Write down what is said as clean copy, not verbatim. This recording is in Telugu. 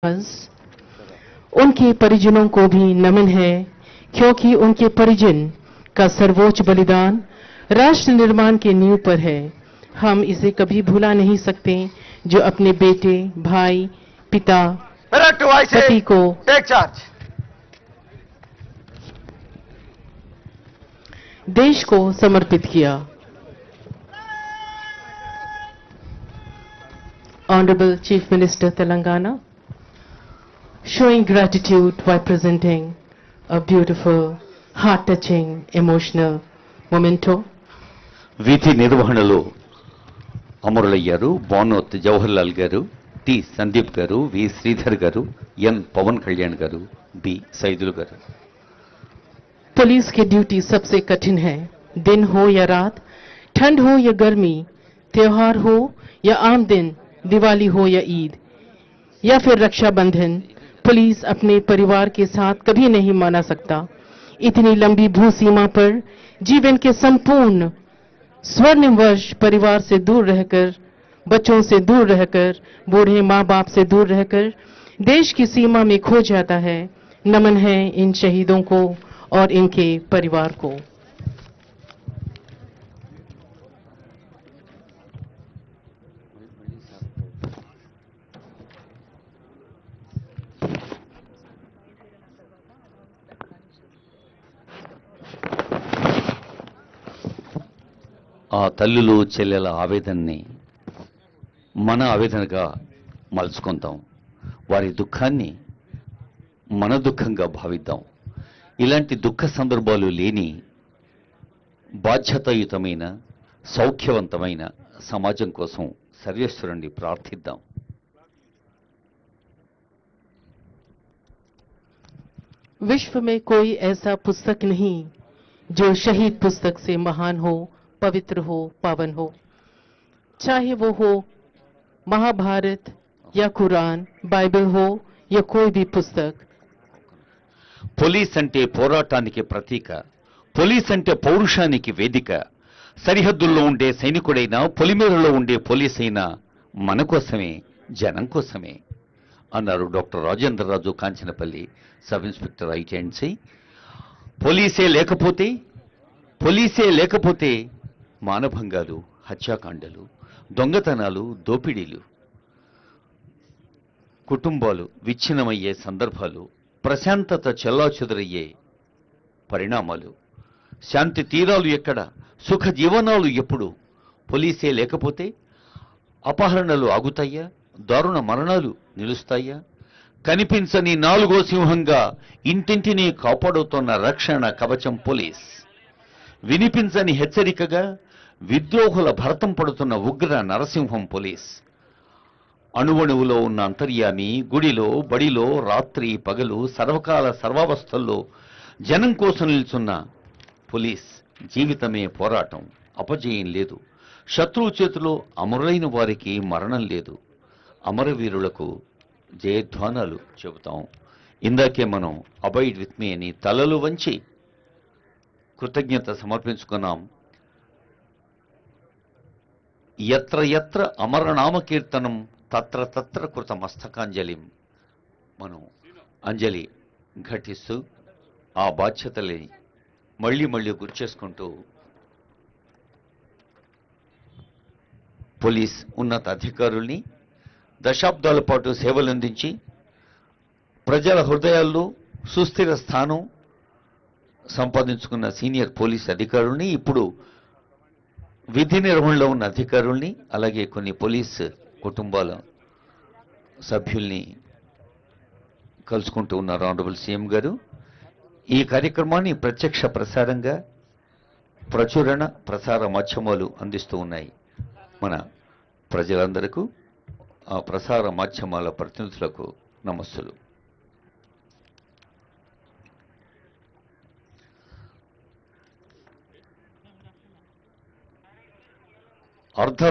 उनके परिजनों को भी नमन है, क्योंकि उनके परिजन का सर्वोच्च बलिदान राष्ट्र निर्माण के नींव पर है। हम इसे कभी भुला नहीं सकते, जो अपने बेटे, भाई, पिता, पति को देश को समर्पित किया। Honorable Chief Minister Telangana, showing gratitude by presenting a beautiful, heart-touching, emotional memento. విధి నిర్వహణలో అమరులయ్యారు భానోత్ జవహర్లాల్ గారు, టి సందీప్ గారు, వి శ్రీధర్ గారు, ఎన్ పవన్ కళ్యాణ్ గారు, బి సైదులు గారు. पुलिस की ड्यूटी सबसे कठिन है। दिन हो या रात, ठंड हो या गर्मी, त्योहार हो या आम दिन, दिवाली हो या ईद या फिर रक्षाबंधन, पुलिस अपने परिवार के साथ कभी नहीं मना सकता। इतनी लंबी भू सीमा पर जीवन के संपूर्ण स्वर्णिम वर्ष परिवार से दूर रहकर, बच्चों से दूर रहकर, बूढ़े माँ बाप से दूर रहकर देश की सीमा में खो जाता है। नमन है इन शहीदों को और इनके परिवार को। ఆ తల్లులు చెల్లెల ఆవేదనని మన ఆవేదనగా మలుచుకుందాం. వారి దుఃఖాన్ని మన దుఃఖంగా భావిద్దాం. ఇలాంటి దుఃఖ సందర్భాలు లేని బాధ్యతాయుతమైన, సౌఖ్యవంతమైన సమాజం కోసం సర్వేశ్వరుణ్ణి ప్రార్థిద్దాం. विश्व में कोई ऐसा पुस्तक नहीं जो शहीद पुस्तक से महान हो, पवित्र हो, पावन हो। चाहे वो हो महाभारत या कुरान, बाइबल हो या कोई भी पुस्तक। పోలీస్ అంటే పోరాటానికి ప్రతీక, పోలీస్ అంటే పౌరుషానికి వేదిక. సరిహద్దుల్లో ఉండే సైనికుడైనా, పొలిమేరలో ఉండే పోలీస్ అయినా మన కోసమే, జనం కోసమే అన్నారు డాక్టర్ రాజేంద్రరాజు కాంచనపల్లి, సబ్ ఇన్స్పెక్టర్ ఐటెన్సీ. పోలీసే లేకపోతే మానభంగాలు, హత్యాకాండలు, దొంగతనాలు, దోపిడీలు, కుటుంబాలు విచ్ఛిన్నమయ్యే సందర్భాలు, ప్రశాంతత చెల్లాచెదురయ్యే పరిణామాలు, శాంతి తీరాలు ఎక్కడ, సుఖ జీవనాలు ఎప్పుడు? పోలీసే లేకపోతే అపహరణలు ఆగుతాయా? దారుణ మరణాలు నిలుస్తాయా? కనిపించని నాలుగో సింహంగా ఇంటింటినీ కాపాడుతున్న రక్షణ కవచం పోలీస్. వినిపించని హెచ్చరికగా విద్రోహుల భరతం పడుతున్న ఉగ్ర నరసింహం పోలీస్. అణువణువులో ఉన్న అంతర్యామి, గుడిలో, బడిలో, రాత్రి పగలు, సర్వకాల సర్వావస్థల్లో జనం కోసం నిల్చున్న పోలీస్ జీవితమే పోరాటం. అపజయం లేదు. శత్రువు చేతిలో అమరులైన వారికి మరణం లేదు. అమరవీరులకు జయధ్వానాలు చెబుతాం. ఇందాకే మనం అబైడ్ విత్ మీ అని తలలు వంచి కృతజ్ఞత సమర్పించుకున్నాం. యత్ర యత్ర అమరనామ కీర్తనం తత్ర తత్ర కృత మస్తకాంజలిం. మనం అంజలి ఘటిస్తూ ఆ బాధ్యతల్ని మళ్ళీ మళ్ళీ గుర్చేసుకుంటూ పోలీస్ ఉన్నత అధికారుల్ని దశాబ్దాల పాటు సేవలందించి ప్రజల హృదయాల్లో సుస్థిర స్థానం సంపాదించుకున్న సీనియర్ పోలీస్ అధికారుల్ని, ఇప్పుడు విధి నిర్వహణలో ఉన్న అధికారుల్ని, అలాగే కొన్ని పోలీస్ కుటుంబాల సభ్యుల్ని కలుసుకుంటూ ఉన్నారు ఆనరబుల్ సీఎం గారు. ఈ కార్యక్రమాన్ని ప్రత్యక్ష ప్రసారంగా ప్రచురణ ప్రసార మాధ్యమాలు అందిస్తూ ఉన్నాయి. మన ప్రజలందరికీ, ఆ ప్రసార మాధ్యమాల ప్రతినిధులకు నమస్సులు. అర్ధ